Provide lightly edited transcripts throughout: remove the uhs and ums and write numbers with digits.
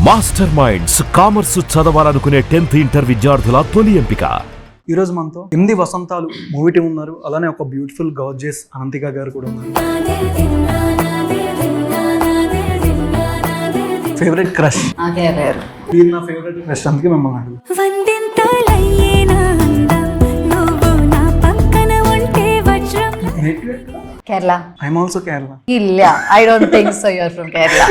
Master minds commerce చదవాలనుకునే 10th inter విద్యార్థుల తొలి ఎంపిక. ఈరోజు మనతో 8 వసంతాలు మూవీ టీం ఉన్నారు. అలానే ఒక బ్యూటిఫుల్ గార్జియస్ అనంతిక గారు కూడా ఉన్నారు. ఫేవరెట్ క్రష్ మీరు నా ఫేవరెట్ క్రష్, అందుకే మిమ్మల్ని అడుగు. Kerala. I'm also Kerala. Illa. I don't think so. You're from Kerala.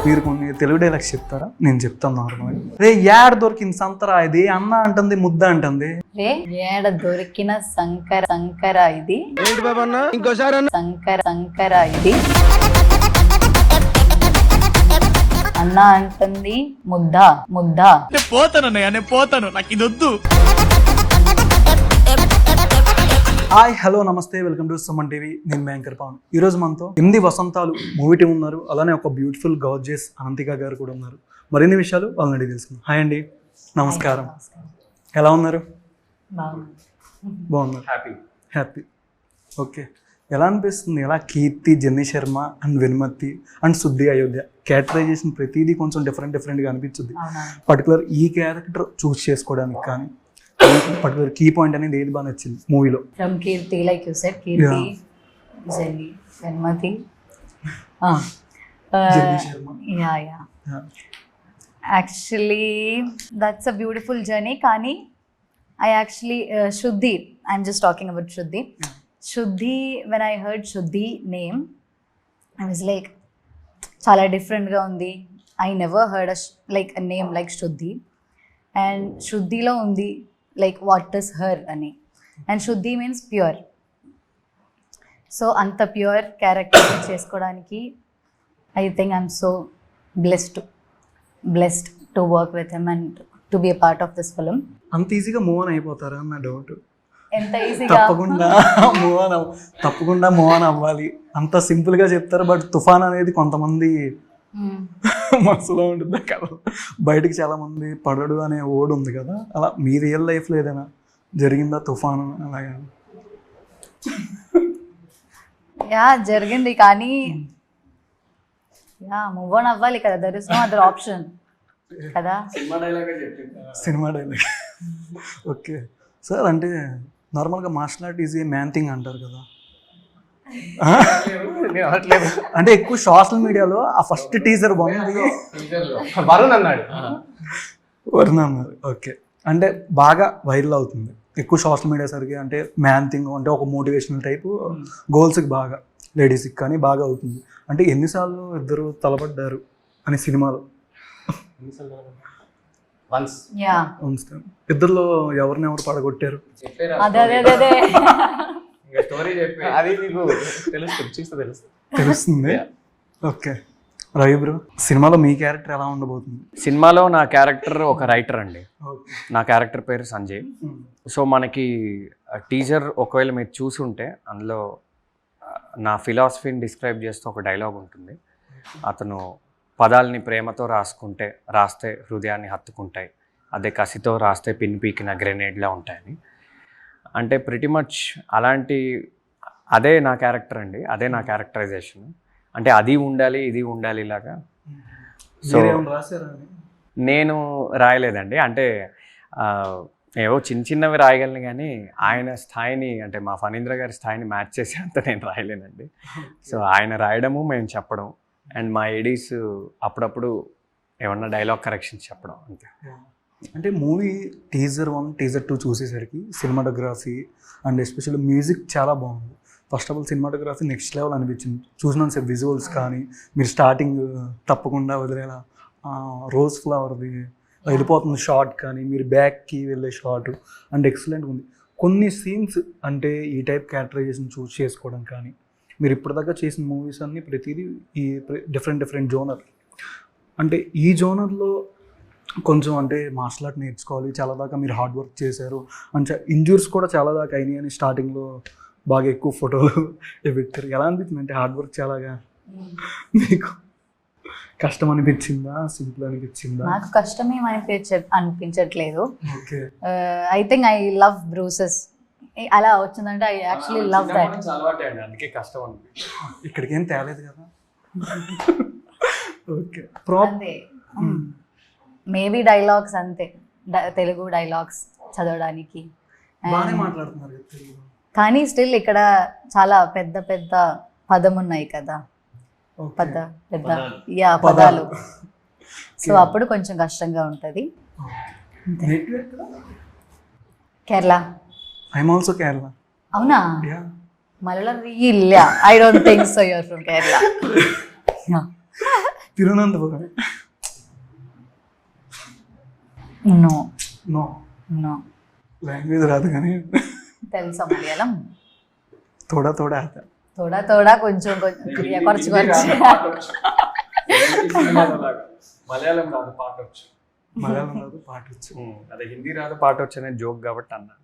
మీరు కొన్ని తెలుగు డైలాగ్స్ చెప్తారా? నేను చెప్తాను నార్మల్గా. రే యాడ్ దొరికింది సంతరా ఇది అన్న అంటుంది, ముద్ద అంటుంది. రే ఏడ దొరికిన సంకర ఇది సంకర ఇది అన్న అంటుంది ముద్ద. పోతాను నాకు ఇది వద్దు. హాయ్ హలో నమస్తే, వెల్కమ్ టు సుమన్ టీవీ. నేను యాంకర్ పవన్. ఈరోజు మనతో 8 వసంతాలు మూవీ టీం ఉన్నారు. అలానే ఒక బ్యూటిఫుల్ గార్జియస్ అనంతిక గారు కూడా ఉన్నారు. మరిన్ని విషయాలు వాళ్ళని అడిగి తెలుసుకుందాం. హాయ్ అండి, నమస్కారం. ఎలా ఉన్నారు? బాగున్నారు. హ్యాపీ. ఓకే, ఎలా అనిపిస్తుంది? ఎలా కీర్తి, జెన్నీ శర్మ అండ్ వెనుమతి అండ్ శుద్ధి అయోధ్య క్యారెక్టరైజేషన్ ప్రతిదీ కొంచెం డిఫరెంట్గా అనిపించింది. పర్టికులర్ ఈ క్యారెక్టర్ చూస్ చేసుకోవడానికి కానీ పర్టికులర్ కీ పాయింట్ అనేది ఏది బాగా నచ్చింది మూవీలో? From Keerthi, like you said, Keerthi, Jenny, Venumathi, yeah actually that's a beautiful journey. కానీ I actually Shuddhi, I'm just talking about Shuddhi, when I heard Shuddhi name I was like చాలా డిఫరెంట్గా ఉంది. I never heard a name like Shuddhi, and Shuddhiలో ఉంది like what is her అని, and Shuddhi means pure. So అంత pure character చేసుకోవడానికి I think I'm so blessed to work with him and to be a part of this film. అంత ఈజీగా move on అయిపోతారా అన్న doubt. ఎంత ఈజీగా? తప్పకుండా move on అవ్వాలి. అంత సింపుల్గా చెప్తారు, బట్ తుఫాన్ అనేది కొంతమంది మనసులో ఉంటుంది కదా. బయటికి చాలా మంది పడడు అనే ఓడ్ ఉంది కదా, అలా మీ రియల్ లైఫ్లో ఏదైనా జరిగిందా తుఫాను అలాగా? యా జరిగింది, కానీ యా మూవ్ ఆన్ అవ్వాలి కదా. There is no other option కదా. Cinema dialogue. ఓకే సార్, అంటే నార్మల్గా martial art is a man thing అంటారు కదా. అంటే ఎక్కువ సోషల్ మీడియాలో ఆ ఫస్ట్ టీజర్ వరుణ్ అన్నారు. ఓకే, అంటే బాగా వైరల్ అవుతుంది ఎక్కువ సోషల్ మీడియా సరికి. అంటే మ్యాన్ థింగ్ అంటే ఒక మోటివేషనల్ టైపు గోల్స్కి బాగా, లేడీస్కి కానీ బాగా అవుతుంది. అంటే ఎన్నిసార్లు ఇద్దరు తలపడ్డారు అని సినిమాలో? ఇద్దరులో ఎవరినెవరు పడగొట్టారు? తెలుస్తుంది. ఓకే రవి బ్రో, సినిమాలో మీ క్యారెక్టర్ ఎలా ఉండబోతుంది? సినిమాలో నా క్యారెక్టర్ ఒక రైటర్ అండి. నా క్యారెక్టర్ పేరు సంజయ్. సో మనకి టీజర్ ఒకవేళ మీరు చూసుంటే అందులో నా ఫిలాసఫీని డిస్క్రైబ్ చేస్తూ ఒక డైలాగ్ ఉంటుంది. అతను పదాలని ప్రేమతో రాస్తే హృదయాన్ని హత్తుకుంటాయి, అదే కసితో రాస్తే పిన్ పీకిన గ్రెనేడ్లా ఉంటాయని. అంటే ప్రిటీ మచ్ అదే నా క్యారెక్టర్ అండి, అదే నా క్యారెక్టరైజేషన్. అంటే అది ఉండాలి, ఇది ఉండాలి ఇలాగా. సో నేను రాయలేదండి, అంటే ఏవో చిన్నవి రాయగలను, కానీ ఆయన స్థాయిని, అంటే మా ఫణీంద్ర గారి స్థాయిని మ్యాచ్ చేసేంత నేను రాయలేనండి. సో ఆయన రాయడము, మేము చెప్పడం, అండ్ మా ఎడీస్ అప్పుడప్పుడు ఏమన్నా డైలాగ్ కరెక్షన్స్ చెప్పడం, అంతే. అంటే మూవీ టీజర్ 1, టీజర్ 2 చూసేసరికి సినిమాటోగ్రఫీ అండ్ ఎస్పెషల్లీ మ్యూజిక్ చాలా బాగుంది. First of all cinematography next level అనిపించింది. చూసినాను సార్ విజువల్స్ కానీ, మీరు స్టార్టింగ్ తప్పకుండా వదిలేలా రోజ్ ఫ్లవర్ది వెళ్ళిపోతుంది షార్ట్ కానీ, మీరు బ్యాక్కి వెళ్ళే షార్ట్ అండ్ ఎక్సలెంట్గా ఉంది. కొన్ని సీన్స్ అంటే ఈ టైప్ క్యారెక్టరైజేషన్ చూస్ చేసుకోవడం కానీ, మీరు ఇప్పటిదాకా చేసిన మూవీస్ అన్నీ ప్రతిదీ ఈ డిఫరెంట్ జోనర్. అంటే ఈ జోనర్లో కొంచెం అంటే మార్షల్ ఆర్ట్ నేర్చుకోవాలి, చాలా దాకా మీరు హార్డ్ వర్క్ చేశారు, అంటే ఇంజూర్స్ కూడా చాలా దాకా అయినాయి అని స్టార్టింగ్లో బాగా ఎక్కువ ఫోటోలు పెట్టారు. ఎలా అనిపించింది? అంటే హార్డ్ వర్క్ చాలాగా మీకు కష్టం అనిపించిందా, సింపుల్ అనిపించిందా? నాకు కష్టమేం అనిపించట్లేదు. I think I love బ్రూసెస్. అలా వచ్చిందంటే ఐ యాక్చువల్లీ లవ్ దట్. అందుకే కష్టం అనిపించింది. ఇక్కడికి ఏం తేలేదు కదా. ఓకే ప్రాప్ అంతే మేబీ డైలాగ్స్ అంతే తెలుగు డైలాగ్స్ చదవడానికి బాగానే మాట్లాడుతున్నారు కదా తెలుగు. కానీ స్టిల్ ఇక్కడ చాలా పెద్ద పెద్ద పదం ఉన్నాయి కదా, Okay. పెద్ద పదాలు. సో అప్పుడు కొంచెం కష్టంగా ఉంటుంది. Native ఎక్కడ? కేరళ. I'm also Kerala. అవునా? Yeah. మలయాళం ఇల్ల. I don't think so you're from Kerala. Thiruvananthapuram. No no no. Language రాదు కానీ తెలుసా మలయాళం? తోడా తోడా ఆత. తోడా తోడా కొంచెం కొంచెం ఖర్చు మలయాళం రాదు పాట వచ్చు, మలయాళం రాదు పాట వచ్చు. అదే హిందీ రాదు పాట వచ్చు అనే జోక్ కాబట్టి అన్నా.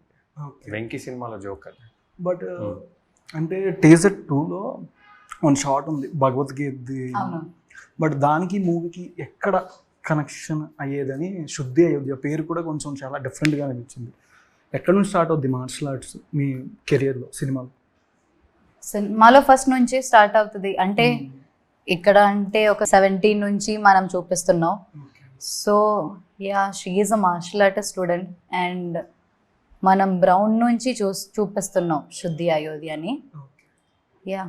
ఓకే. వెంకీ సినిమాలో జోక్ అది. బట్ అంటే టీజర్ 2లో వన్ షాట్ ఉంది భగవద్గీతది. అవును. బట్ దానికి మూవీకి ఎక్కడ కనెక్షన్ అయ్యేదని శుద్ధి అయోధ్య పేరు కూడా కొంచెం చాలా డిఫరెంట్గా అనిపించింది. ఎక్కడ నుంచి స్టార్ట్ అవుద్ది మార్షల్ ఆర్ట్స్ మీ కెరియర్లో సినిమాలో? సినిమాలో ఫస్ట్ నుంచి స్టార్ట్ అవుతుంది. అంటే ఇక్కడ అంటే ఒక 17 నుంచి మనం చూపిస్తున్నాం. So yeah she is a martial art student and మనం బ్రౌన్ నుంచి చూపిస్తున్నాం శుద్ధి అయోధ్య అని. యా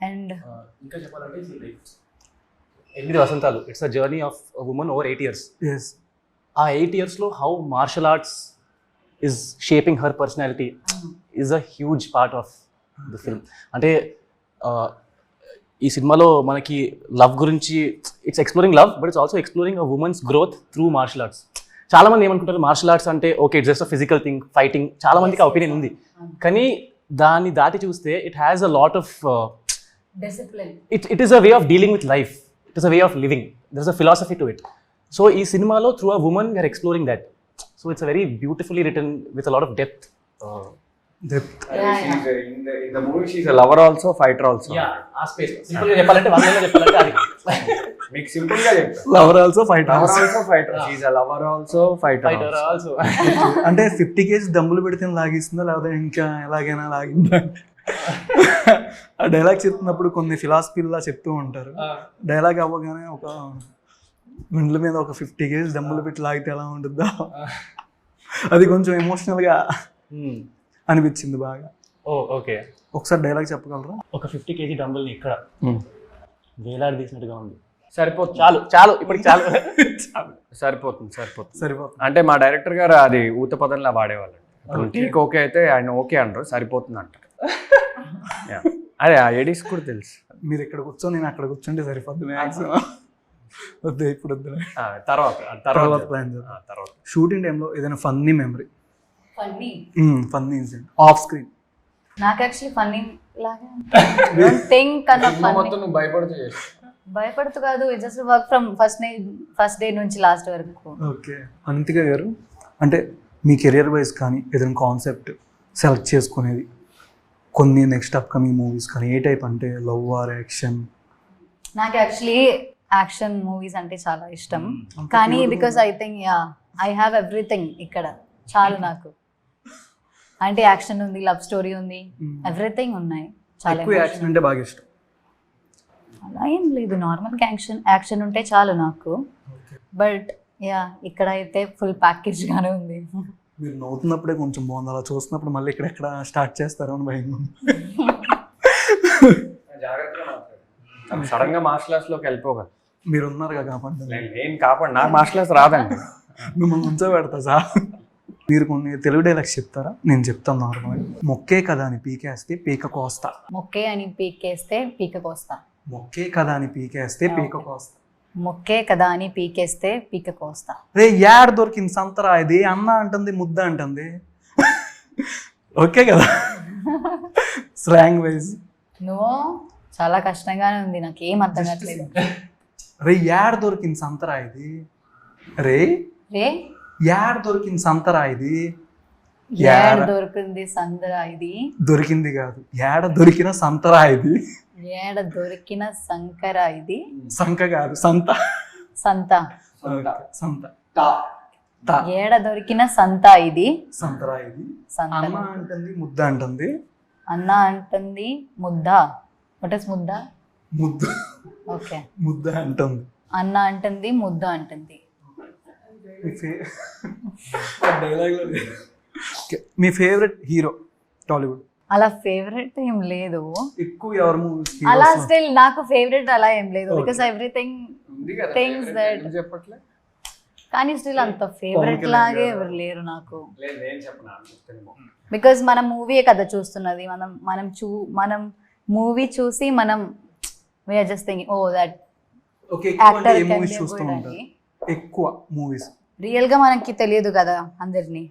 అండ్ ఇంకా చెప్పాలంటే 8 వసంతాలు, it's a journey of women over 8 years. Yes. ఆ 8 yearsలో how martial arts is shaping her personality is a huge part of the film. అంటే ఈ సినిమాలో మనకి లవ్ గురించి, it's exploring love but it's also exploring a women's growth through martial arts. చాలా మంది ఏమనుకుంటారు మార్షల్ ఆర్ట్స్ అంటే okay it's just a physical thing, fighting. చాలా మందికి ఆ ఒపీనియన్ ఉంది. కానీ దాన్ని దాటి చూస్తే it has a lot of discipline. it is a way of dealing with life. It is a way of living. There's a philosophy to it. So ee cinemalo through a woman we are exploring that. So it's a very beautifully written with a lot of depth. Depth. In the movie she's a lover also, fighter also. ఆ space. Simple గా చెప్పాలంటే వాళ్ళలో చెప్పాలంటే అది. మీకు simple గా చెప్తా. Lover also fight Lover also, fighter. She's a lover also, fighter Fighter also. also. అంటే 50 kg దమ్ములు పెడితే లాగిస్తుందా లేకపోతే ఇంకా ఎలాగైనా లాగిందా? ఆ డైలాగ్ చెప్తున్నప్పుడు కొన్ని ఫిలాసఫీలా చెప్తూ ఉంటారు. డైలాగ్ అవ్వగానే ఒక గుండెల మీద ఒక 50 kg దమ్ములు పెట్టి లాగితే ఎలా ఉంటుందా, అది కొంచెం ఎమోషనల్గా అనిపించింది బాగా. ఓ ఓకే. ఒకసారి డైలాగ్ చెప్పగలరా? ఒక 50 kg డంబుల్ ని ఇక్కడ వేలాడి తీసినట్టుగా ఉంది. సరిపోతుంది. చాలు ఇప్పటికి చాలు. సరిపోతుంది. సరిపోతుంది. అంటే మా డైరెక్టర్ గారు అది ఊత పదంలా వాడేవాళ్ళు. టేక్ ఓకే అయితే ఆయన ఓకే అంటారు, సరిపోతుంది అంటారు. Yeah. అదే ఆ ఎడిస్ కూడా తెలుసు. మీరు ఇక్కడ కూర్చొని నేను అక్కడ కూర్చుంటే సరిపోద్ది మ్యాక్సిమం. వద్దు ఇప్పుడు వద్దు. తర్వాత ప్లాన్ చేద్దాం. తర్వాత షూటింగ్ టైంలో ఏదైనా funny memory, funny funny incident off screen? నాకు యాక్చువల్లీ ఫన్నీ లాగా డోంట్ థింక్ అన్న ఫన్నీ. నువ్వు భయపడుతూ చేసి భయపడుతూ కాదు, just work from first day నుంచి లాస్ట్ వరకు. ఓకే. అనంతిక గారు, అంటే మీ కెరియర్ వైజ్ కానీ ఏదైనా కాన్సెప్ట్ సెలెక్ట్ చేసుకునేది కొన్ని నెక్స్ట్ అప్కమింగ్ మూవీస్ కానీ ఏ టైప్? అంటే లవ్ ఆర్ యాక్షన్? నాకు యాక్చువల్లీ యాక్షన్ మూవీస్ అంటే చాలా ఇష్టం. కానీ because I think I have everything ఇక్కడ చాలు నాకు. అంటే యాక్షన్ ఉంది, లవ్ స్టోరీ ఉంది, ఎవ్రీథింగ్ ఉన్నాయి. చాలా ఎక్కువ యాక్షన్ అంటే బాగా ఇష్టం? అలా ఏం లేదు, నార్మల్గా యాక్షన్ ఉంటే చాలు నాకు. బట్ ఇక్కడ అయితే ఫుల్ ప్యాకేజ్ గానే ఉంది. మీరు నవ్వుతున్నప్పుడే కొంచెం బాగుంది, అలా చూస్తున్నప్పుడు మళ్ళీ ఇక్కడ స్టార్ట్ చేస్తారో అని భయం. సడన్ గా మార్షల్ ఆర్ట్స్ లోకి వెళ్ళిపోగలరు. మీరు ఉన్నారు కదా కాపాడు. నేను కాపాడు, నాకు మార్షల్ ఆర్ట్స్ రాదండి. మిమ్మల్ని ఉంచబెడతా సార్. మీరు కొన్ని తెలుగు డైలాగ్స్ చెప్తారా? నేను చెప్తాను నార్మల్గా. మొక్కే కదా అని పీకేస్తే పీక కోస్తా. మొక్కే అని పీకేస్తే పీక కోస్తా. మొక్కే కదా అని పీకేస్తే పీక కోస్తా. మొక్కే కదా అని పీకేస్తే పీక కోస్తా. రే యాడ్ దొరికింది సంతరా, ఇది అన్న అంటుంది ముద్ద అంటుంది. ఓకే కదా స్లాంగ్ వైజ్? నువ్వు చాలా కష్టంగానే ఉంది, నాకు ఏం అర్థం కావట్లేదు. రే యాడ్ దొరికింది సంతరా ఇది. రే రే యాడ్ దొరికింది సంతరా ఇది. ఏడ దొరికింది సందరా ఇది. దొరికింది కాదు, యాడ దొరికిన సంతరా ఇది. ఏడ దొరికిన సంకర ఇది. సంక కాదు, సంత. సంత. సంత. ఏడ దొరికిన సంత ఇది. సంతరా ఇది. సంత. అన్న అంటుంది ముద్ద అంటుంది. అన్న అంటుంది ముద్ద. వాట్ ఇస్ ముద్ద? ముద్దు ఓకే. ముద్ద అంటుంది. అన్న అంటుంది, ముద్ద అంటుంది. డైలాగ్లో మీ ఫేవరెట్ హీరో టాలీవుడ్? అలా ఫేవరెట్ ఏం లేదు. ఎక్కువ ఎవరు మూవీస్? అలా స్టిల్ నాకు ఫేవరెట్ అలా ఏం లేదు. బికాస్ ఎవ్రీథింగ్ థింగ్స్ దట్ చెప్పట్లే. కానీ స్టిల్ అంత ఫేవరెట్ లాగే ఎవరు లేరు నాకు. లేదు నేను చెప్పను. బికాస్ మనం మూవీయే కదా చూస్తున్నది. మనం మూవీ చూసి మనం we're just thinking oh that okay. Actor ఏ మూవీస్ చూస్తూ ఉంటారు ఎక్కువ? మూవీస్ రియల్ గా మనకి తెలియదు కదా అందరినీ.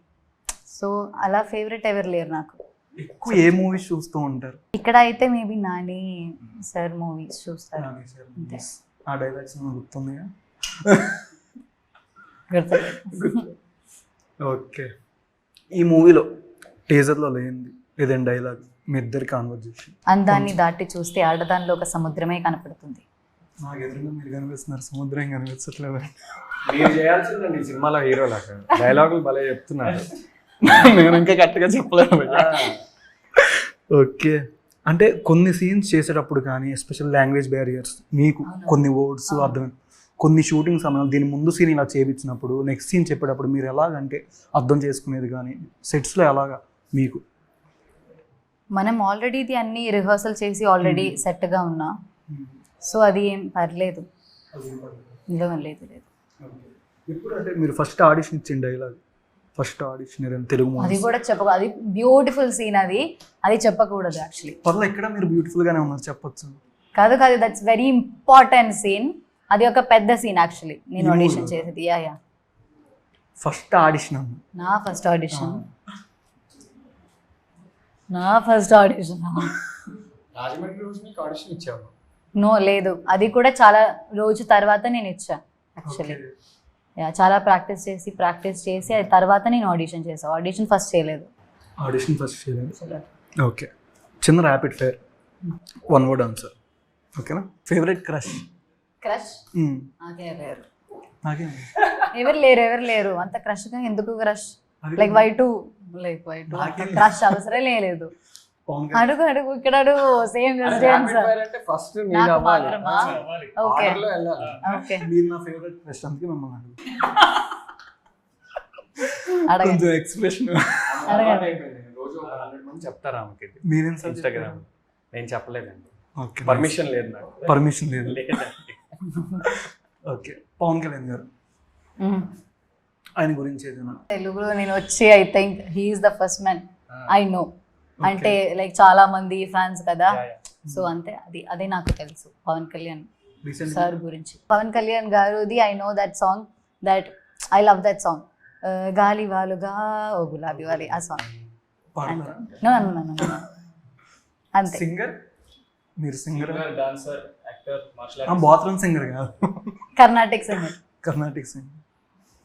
సో అలా ఫేవరెట్ ఎవరు లేరు నాకు. ఎక్కువ ఏ మూవీస్ చూస్తూ ఉంటారు? ఇక్కడ అయితే మేబీ నాని సార్ మూవీస్ చూస్తారు. ఆ డైలాగ్స్ గుర్తున్నాయా? ఓకే. ఈ మూవీలో టీజర్లో లేనిది ఏదైనా డైలాగ్ మీ ఇద్దరి కాన్వర్జేషన్? అందాన్ని దాటి చూస్తే ఆడదానిలో ఒక సముద్రమే కనపడుతుంది. నాకు ఎదురుగా మీరు కనిపిస్తున్నారు, సముద్రం కనిపించట్లేదు. మీరు చేయాల్సిందండి ఈ సినిమాలో హీరోలాగా డైలాగులు భలే చెప్తున్నారు. నేను ఇంకా కరెక్ట్గా చెప్పలేదు. ఓకే. అంటే కొన్ని సీన్స్ చేసేటప్పుడు కానీ ఎస్పెషల్ లాంగ్వేజ్ బ్యారియర్స్ మీకు కొన్ని వర్డ్స్ అర్థం, కొన్ని షూటింగ్ సమయంలో దీని ముందు సీన్ ఇలా చేయించినప్పుడు నెక్స్ట్ సీన్ చెప్పేటప్పుడు మీరు ఎలాగంటే అర్థం చేసుకునేది కానీ సెట్స్లో ఎలాగా మీకు? మనం ఆల్రెడీ ఇది అన్ని రిహర్సల్ చేసి ఆల్రెడీ సెట్గా ఉన్నా. సో అది ఏం పర్లేదు. లేదు. ఇప్పుడు అంటే మీరు ఫస్ట్ ఆడిషన్ ఇచ్చిన డైలాగ్, ఫస్ట్ ఆడిషన్ ఏదైనా తెలుగు అది మూవీ? కూడా అది బ్యూటిఫుల్ సీన్. అది చెప్పకూడదు యాక్చువల్లీ. పర్లేదు, ఇక్కడ మీరు బ్యూటిఫుల్ గానే ఉన్నారు, చెప్పొచ్చు. కాదు దట్స్ వెరీ ఇంపార్టెంట్ సీన్. అది ఒక పెద్ద సీన్ యాక్చువల్లీ నేను ఆడిషన్ చేసేది. యా ఫస్ట్ ఆడిషన్ అన్న నా ఫస్ట్ ఆడిషన్ రాజమండ్రి రోజు మీకు ఆడిషన్ ఇచ్చాము. నో లేదు, అది కూడా చాలా రోజు తర్వాత నేను ఇచ్చా యాక్చువల్లీ. చాలా ప్రాక్టీస్ చేసి అది తర్వాత నేను ఆడిషన్ చేసాను. ఆడిషన్ ఫస్ట్ చేయలేదు. ఓకే. చిన్న rapid fire, one word answer. ఓకేనా? Favourite crush? ఎవరు లేరు అంత క్రష్. ఎందుకు క్రష్? లైక్ వైటు క్రష్ అవసరం లేదు. అడుగు ఇక్కడ అడుగు. Same first okay. మీరు నా ఫేవరెట్ క్రష్, అందుకే మిమ్మల్ని అడగండి. ఎక్స్ప్రెషన్ రోజు 100 మంది చెప్తారు ఆమెకి. మీరేం ఇన్స్టాగ్రామ్? నేను చెప్పలేదండి, ఓకే. పర్మిషన్ లేదు నాకు. పర్మిషన్ లేదు. ఓకే. పవన్ కళ్యాణ్ గారు, ఆయన గురించి ఏదైనా? తెలుగులో నేను వచ్చి I think he's the first man I know. అంటే లైక్ చాలా మంది ఫ్యాన్స్ కదా. సో అంతే, అదే నాకు తెలుసు పవన్ కళ్యాణ్ సార్ గురించి. పవన్ కళ్యాణ్ గారుది I know that song, that I love that song, గాలి వాలుగా ఓ గులాబీ వాలి, ఆ సాంగ్. అంతే. సింగర్? మీరు singer? Dancer, actor, martial artist. Bathroom singer కాదు, Carnatic singer. Carnatic singer.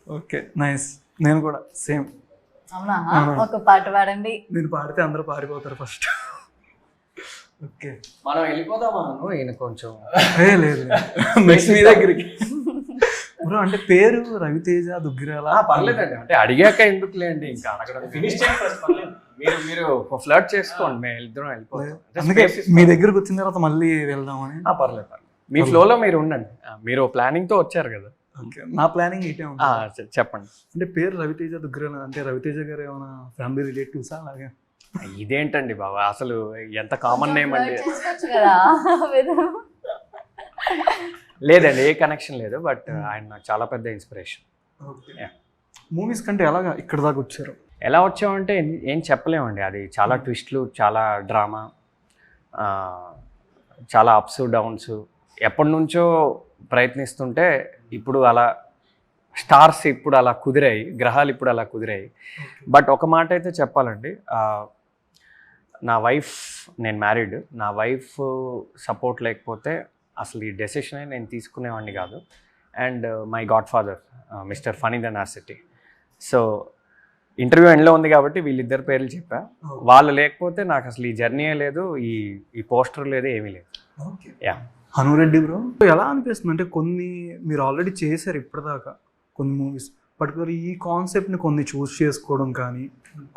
Okay, nice. నేను కూడా సేమ్. అవునా? ఒక పాట పాడండి. నేను పాడితే అందరూ పారిపోతారు ఫస్ట్. ఓకే, మనం వెళ్ళిపోదామా? ఈయన కొంచెం లేదు నెక్స్ట్ మీ దగ్గరికి. బ్రో అంటే పేరు రవితేజ దుగ్గిరాల? పర్లేదండి, అంటే అడిగాక ఎందుకు లేండి, ఇంకా అడగడం ఫినిష్ చేయండి ఫస్ట్. మీరు ఫ్లర్ట్ చేసుకోండి, మేము ఇద్దరం వెళ్ళిపోతాం. అందుకే మీ దగ్గరకు వచ్చిన తర్వాత మళ్ళీ వెళ్దామని. పర్లేదు. మీ ఫ్లోలో మీరు ఉండండి, మీరు ప్లానింగ్ తో వచ్చారు కదా. ఓకే, నా ప్లానింగ్ ఇటే ఉంది. చెప్పండి. అంటే పేరు రవితేజ దుగ్గిరాల అంటే రవితేజ గారు ఏమైనా ఫ్యామిలీ రిలేటివ్సా? అలాగే ఇదేంటండి బాబా, అసలు ఎంత కామన్ నేమ్ అండి. లేదండి, ఏ కనెక్షన్ లేదు, బట్ ఆయన నాకు చాలా పెద్ద ఇన్స్పిరేషన్. మూవీస్ కంటే ఎలాగా ఇక్కడ దాకా వచ్చారు? ఎలా వచ్చామంటే ఏం చెప్పలేమండి, అది చాలా ట్విస్ట్లు, చాలా డ్రామా, చాలా అప్స్ డౌన్స్. ఎప్పటి నుంచో ప్రయత్నిస్తుంటే ఇప్పుడు అలా స్టార్స్ ఇప్పుడు అలా కుదిరాయి, గ్రహాలు ఇప్పుడు అలా కుదిరాయి. బట్ ఒక మాట అయితే చెప్పాలండి, నా వైఫ్, నేను మ్యారీడ్, నా వైఫ్ సపోర్ట్ లేకపోతే అసలు ఈ డెసిషనే నేను తీసుకునేవాడిని కాదు. And my godfather mister Phanindra Narsetti. So interview ఎండ్లో ఉంది కాబట్టి వీళ్ళిద్దరు పేర్లు చెప్పా. వాళ్ళు లేకపోతే నాకు అసలు ఈ జర్నీయే లేదు, ఈ పోస్టర్ లేదు, ఏమీ లేదు. యా. హనురెడ్డి బ్రో, ఎలా అనిపిస్తుంది అంటే కొన్ని మీరు ఆల్రెడీ చేశారు ఇప్పటిదాకా కొన్ని మూవీస్, పర్టికులర్ ఈ కాన్సెప్ట్ని కొన్ని చూస్ చేసుకోవడం కానీ,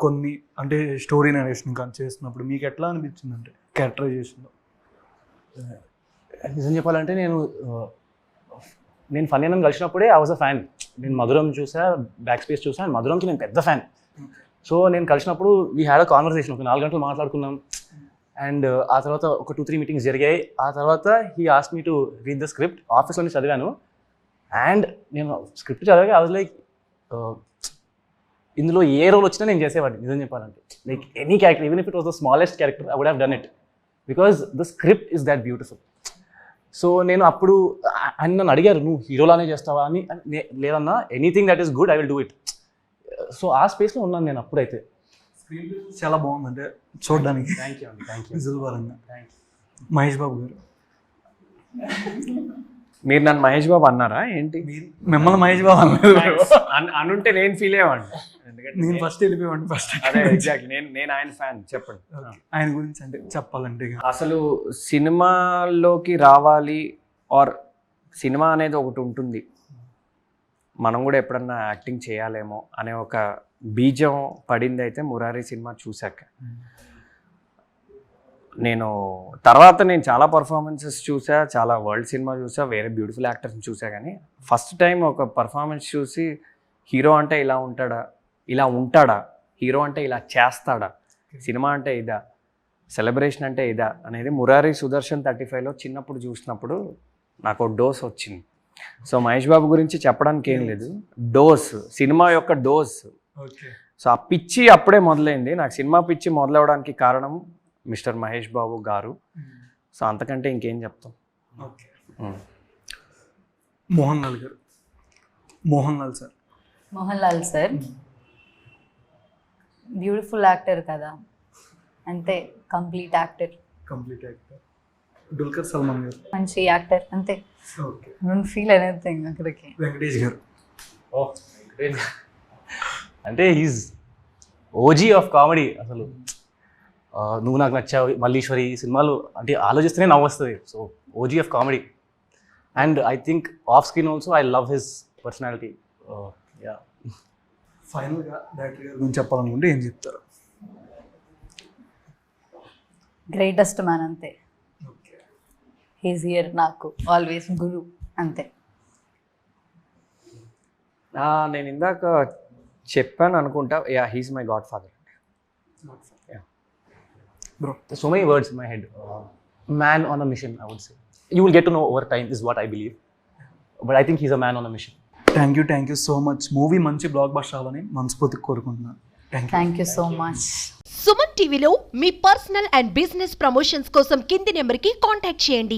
కొన్ని అంటే స్టోరీ నరేషన్ కానీ చేస్తున్నప్పుడు మీకు ఎట్లా అనిపించింది అంటే క్యారెక్టరైజేషన్లో? నిజం చెప్పాలంటే నేను ఫన్నీ అని కలిసినప్పుడే ఐ వాజ్ అ ఫ్యాన్. నేను మధురం చూసా, బ్యాక్ స్పేస్ చూసా, అండ్ మధురంకి నేను పెద్ద ఫ్యాన్. సో నేను కలిసినప్పుడు వీ హ్యాడ్ అ కాన్వర్సేషన్, ఒక 4 గంటలు మాట్లాడుకున్నాం. అండ్ ఆ తర్వాత ఒక 2-3 మీటింగ్స్ జరిగాయి. ఆ తర్వాత he asked me to read the script. ఆఫీస్లోనే చదివాను. అండ్ నేను స్క్రిప్ట్ చదివాక ఐ వాజ్ లైక్, ఇందులో ఏ రోల్ వచ్చినా నేను చేసేవాడిని నిజం చెప్పాలంటే. Like any character, even if it was the smallest character, I would have done it because the script is that beautiful. So నేను అప్పుడు ఆయన నన్ను అడిగారు, నువ్వు హీరోలానే చేస్తావా అని. లేదన్నా, anything that is good I will do it. So ఆ స్పేస్లో ఉన్నాను నేను అప్పుడైతే. స్క్రీన్ చాలా బాగుందంటే చూడడానికి. థ్యాంక్ యూ అండి, థ్యాంక్ యూ. విజువల్ పరంగా థ్యాంక్ యూ. మహేష్ బాబు గారు, మీరు నన్ను మహేష్ బాబు అన్నారా ఏంటి? మిమ్మల్ని మహేష్ బాబు అనలేదు. అనుంటే నేను ఫీల్ అయ్యేవాడిని. ఎందుకంటే నేను ఫస్ట్ వెళ్ళిపోయాను. ఫస్ట్ అదే ఎగ్జాక్ట్లీ, నేను ఆయన ఫ్యాన్. చెప్పండి. ఆయన గురించి అంటే చెప్పాలంటే ఇక అసలు సినిమాల్లోకి రావాలి ఆర్ సినిమా అనేది ఒకటి ఉంటుంది, మనం కూడా ఎప్పుడన్నా యాక్టింగ్ చేయాలేమో అనే ఒక బీజం పడింది అయితే మురారి సినిమా చూశాక. నేను చాలా పర్ఫార్మెన్సెస్ చూసా, చాలా వరల్డ్ సినిమా చూసా, వేరే బ్యూటిఫుల్ యాక్టర్స్ని చూసా, కానీ ఫస్ట్ టైం ఒక పర్ఫార్మెన్స్ చూసి హీరో అంటే ఇలా ఉంటాడా, హీరో అంటే ఇలా చేస్తాడా, సినిమా అంటే ఇదా, సెలబ్రేషన్ అంటే ఇదా అనేది మురారి సుదర్శన్ 35లో చిన్నప్పుడు చూసినప్పుడు నాకు డోస్ వచ్చింది. సో మహేష్ బాబు గురించి చెప్పడానికి ఏం లేదు, డోస్, సినిమా యొక్క డోస్. ఓకే. సో ఆ పిచ్చి అప్పుడే మొదలైంది. నాకు సినిమా పిచ్చి మొదలవడానికి కారణం మిస్టర్ మహేష్ బాబు గారు. సో అంతకంటే ఇంకేం చెప్తాం. ఓకే. మోహన్ లాల్ గారు, Mohan Lal sir beautiful actor కదా, అంతే. Complete actor. దుల్కర్ సల్మాన్ గారు, మంచి యాక్టర్, అంతే. ఓకే. డోంట్ ఫీల్ ఎనీథింగ్ అక్కడికి. వెంకటేష్ గారు, అంటే హీజ్ ఓజీ ఆఫ్ కామెడీ. అసలు నువ్వు నాకు నచ్చావు, మల్లీశ్వరి సినిమాలు అంటే ఆలోచిస్తేనే నవ్వు వస్తుంది. So OG of comedy. And I think off screen also I love his personality. Yeah. ఫైనల్గా డైరెక్టర్ గారి గురించి చెప్పాలనుకుంటే ఏం చెప్తారు? గ్రేటెస్ట్ మ్యాన్, అంతే. ఓకే. హీజ్ హియర్, నాకు ఆల్వేస్ గురు, అంతే. నేను ఇందాక చెప్పాను అనుకుంటా, yeah, he's my God father. Bro, There's so many words in my head. Man on a mission, I would say. You will get to know over time, is what I believe. But I think he's a man on a mission. Thank you so much. Movie మంచి block buster అవ్వాలని మనస్ఫూర్తిగా కోరుకుంటున్నాను. Thank you so much. Suman టీవీలో మీ personal and business promotions కోసం కింది నెంబర్కి contact చేయండి.